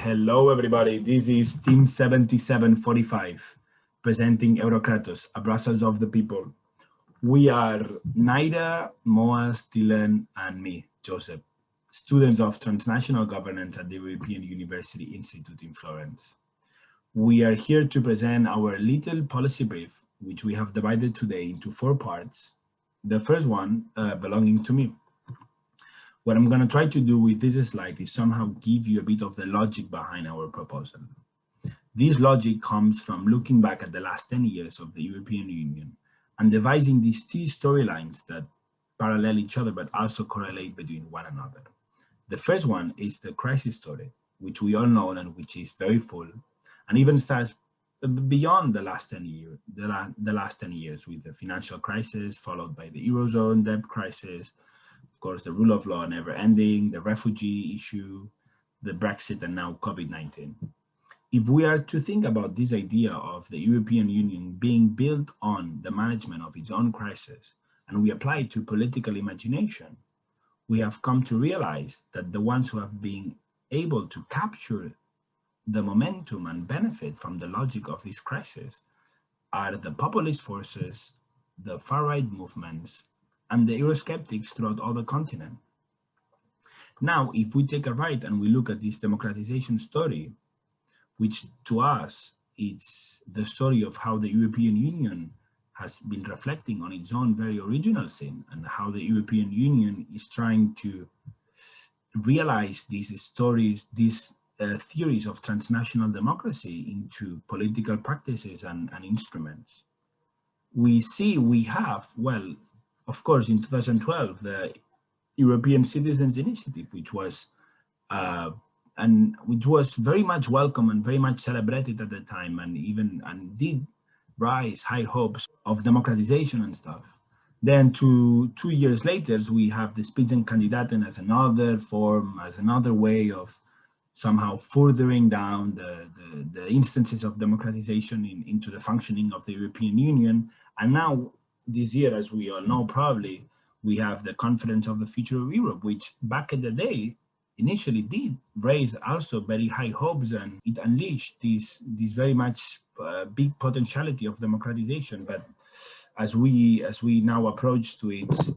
Hello, everybody. This is Team 7745 presenting Eurocratos, a Brussels of the people. We are Naida, Moaz, Dylan, and me, Joseph, students of transnational governance at the European University Institute in Florence. We are here to present our little policy brief, which we have divided today into 4 parts. The first one belonging to me. What I'm going to try to do with this slide is somehow give you a bit of the logic behind our proposal. This logic comes from looking back at the last 10 years of the European Union and devising these 2 storylines that parallel each other but also correlate between one another. The first one is the crisis story, which we all know and which is very full and even starts beyond the last 10 years, the last 10 years with the financial crisis followed by the Eurozone debt crisis, of course, the rule of law never ending, the refugee issue, the Brexit, and now COVID-19. If we are to think about this idea of the European Union being built on the management of its own crisis, and we apply it to political imagination, we have come to realize that the ones who have been able to capture the momentum and benefit from the logic of this crisis are the populist forces, the far-right movements, and the Eurosceptics throughout all the continent. Now, if we take a right and we look at this democratization story, which to us, it's the story of how the European Union has been reflecting on its own very original sin and how the European Union is trying to realize these stories, these theories of transnational democracy into political practices and instruments. We see we have, well, of course, in 2012, the European Citizens Initiative, which was very much welcome and very much celebrated at the time, and did rise high hopes of democratization and stuff. Then 2 years later, we have the Spitzenkandidaten as another form, as another way of somehow furthering down the instances of democratization into the functioning of the European Union. And now, this year, as we all know probably, we have the Conference of the Future of Europe, which back in the day initially did raise also very high hopes, and it unleashed this very much big potentiality of democratization. But as we now approach to its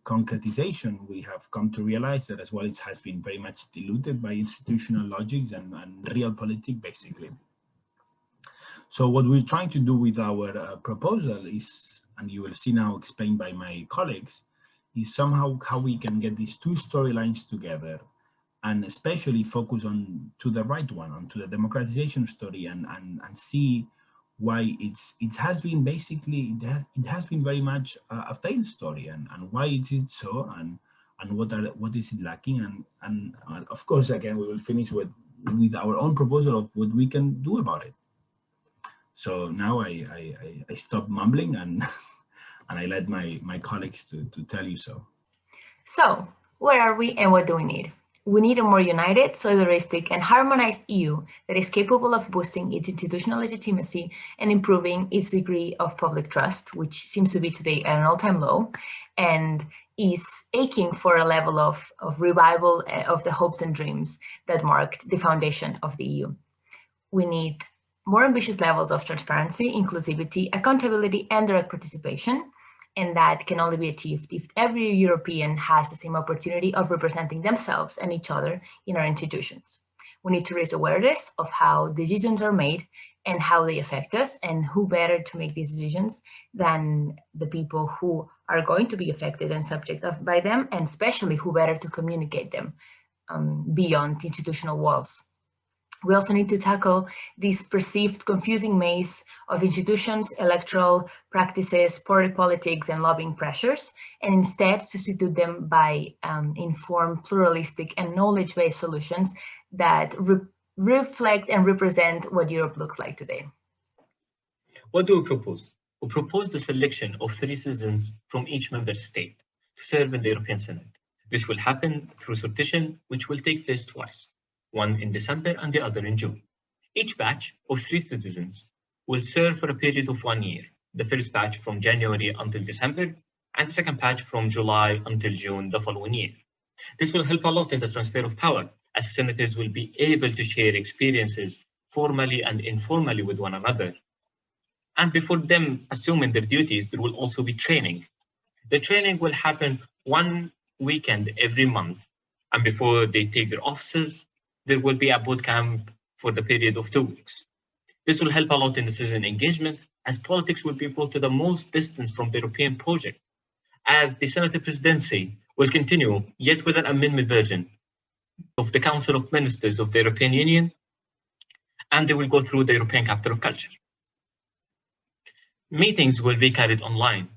concretization, we have come to realize that as well it has been very much diluted by institutional logics and realpolitik, basically. So what we're trying to do with our proposal is, and you will see now explained by my colleagues, is somehow how we can get these 2 storylines together and especially focus on to the right one, onto the democratization story, and see why it has been basically, it has been very much a failed story, and why is it so, and what is it lacking, and of course, again, we will finish with our own proposal of what we can do about it. So now I stop mumbling and I let my colleagues to tell you so. So, where are we and what do we need? We need a more united, solidaristic, and harmonized EU that is capable of boosting its institutional legitimacy and improving its degree of public trust, which seems to be today at an all-time low, and is aching for a level of revival of the hopes and dreams that marked the foundation of the EU. We need more ambitious levels of transparency, inclusivity, accountability, and direct participation. And that can only be achieved if every European has the same opportunity of representing themselves and each other in our institutions. We need to raise awareness of how decisions are made and how they affect us, and who better to make these decisions than the people who are going to be affected and subject by them, and especially who better to communicate them beyond the institutional walls. We also need to tackle this perceived confusing maze of institutions, electoral practices, party politics, and lobbying pressures, and instead substitute them by informed, pluralistic, and knowledge-based solutions that reflect and represent what Europe looks like today. What do we propose? We propose the selection of 3 citizens from each member state to serve in the European Senate. This will happen through sortition, which will take place twice. One in December and the other in June. Each batch of 3 citizens will serve for a period of 1 year. The first batch from January until December, and the second batch from July until June the following year. This will help a lot in the transfer of power, as senators will be able to share experiences formally and informally with one another. And before them assuming their duties, there will also be training. The training will happen one weekend every month. And before they take their offices, there will be a boot camp for the period of 2 weeks. This will help a lot in the citizen engagement, as politics will be brought to the most distance from the European project, as the Senate presidency will continue, yet with an amendment version of the Council of Ministers of the European Union, and they will go through the European Capital of Culture. Meetings will be carried online,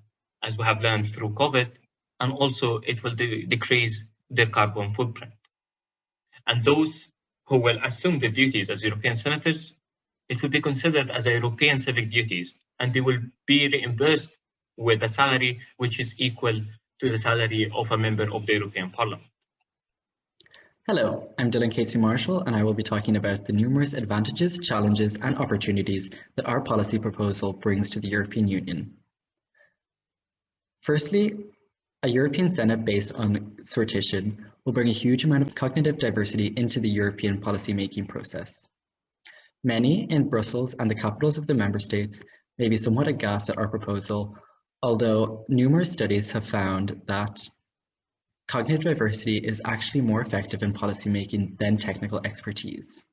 as we have learned through COVID, and also it will decrease their carbon footprint. And those who will assume the duties as European senators, it will be considered as a European civic duties, and they will be reimbursed with a salary which is equal to the salary of a member of the European Parliament. Hello, I'm Dylan Casey Marshall, and I will be talking about the numerous advantages, challenges, and opportunities that our policy proposal brings to the European Union. Firstly, a European Senate based on sortition will bring a huge amount of cognitive diversity into the European policy-making process. Many in Brussels and the capitals of the member states may be somewhat aghast at our proposal, although numerous studies have found that cognitive diversity is actually more effective in policymaking than technical expertise.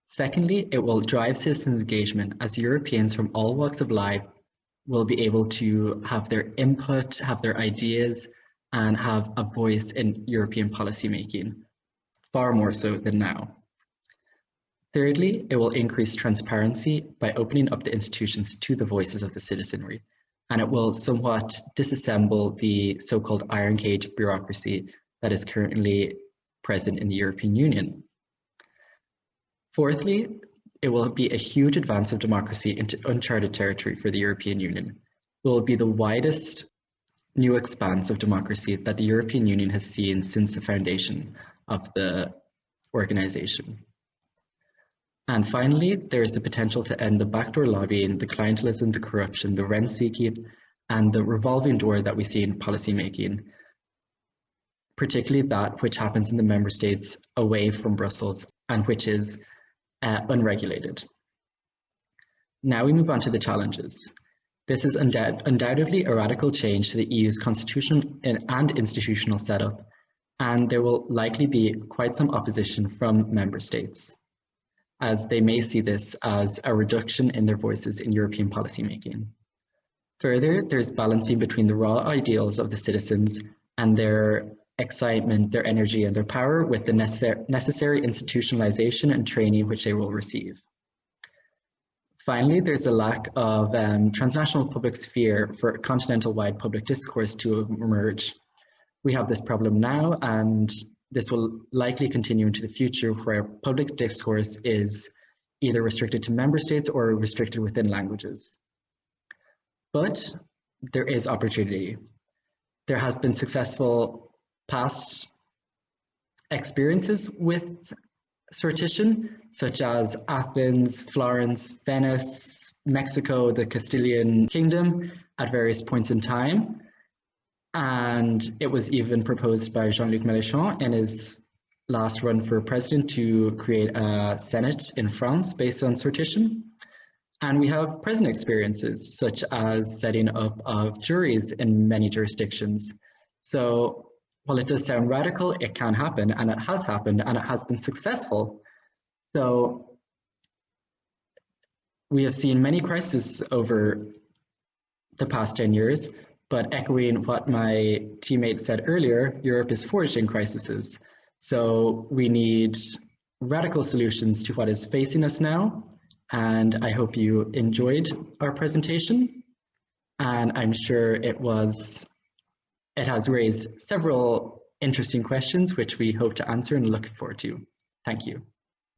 Secondly, it will drive citizens' engagement, as Europeans from all walks of life will be able to have their input, have their ideas, and have a voice in European policymaking, far more so than now. Thirdly, it will increase transparency by opening up the institutions to the voices of the citizenry, and it will somewhat disassemble the so-called iron cage bureaucracy that is currently present in the European Union. Fourthly, it will be a huge advance of democracy into uncharted territory for the European Union. It will be the widest new expanse of democracy that the European Union has seen since the foundation of the organization. And finally, there is the potential to end the backdoor lobbying, the clientelism, the corruption, the rent-seeking, and the revolving door that we see in policymaking, particularly that which happens in the member states away from Brussels and which is unregulated. Now we move on to the challenges. This is undoubtedly a radical change to the EU's constitutional and institutional setup, and there will likely be quite some opposition from member states, as they may see this as a reduction in their voices in European policymaking. Further, there's balancing between the raw ideals of the citizens and their excitement, their energy, and their power with the necessary institutionalization and training which they will receive. Finally, there's a lack of transnational public sphere for continental-wide public discourse to emerge. We have this problem now, and this will likely continue into the future, where public discourse is either restricted to member states or restricted within languages. But there is opportunity. There has been successful past experiences with sortition, such as Athens, Florence, Venice, Mexico, the Castilian Kingdom at various points in time. And it was even proposed by Jean-Luc Mélenchon in his last run for president to create a Senate in France based on sortition. And we have present experiences, such as setting up of juries in many jurisdictions. So while it does sound radical, it can happen, and it has happened, and it has been successful. So we have seen many crises over the past 10 years, but echoing what my teammate said earlier, Europe is forged in crises. So we need radical solutions to what is facing us now. And I hope you enjoyed our presentation. And I'm sure it has raised several interesting questions, which we hope to answer and look forward to. Thank you.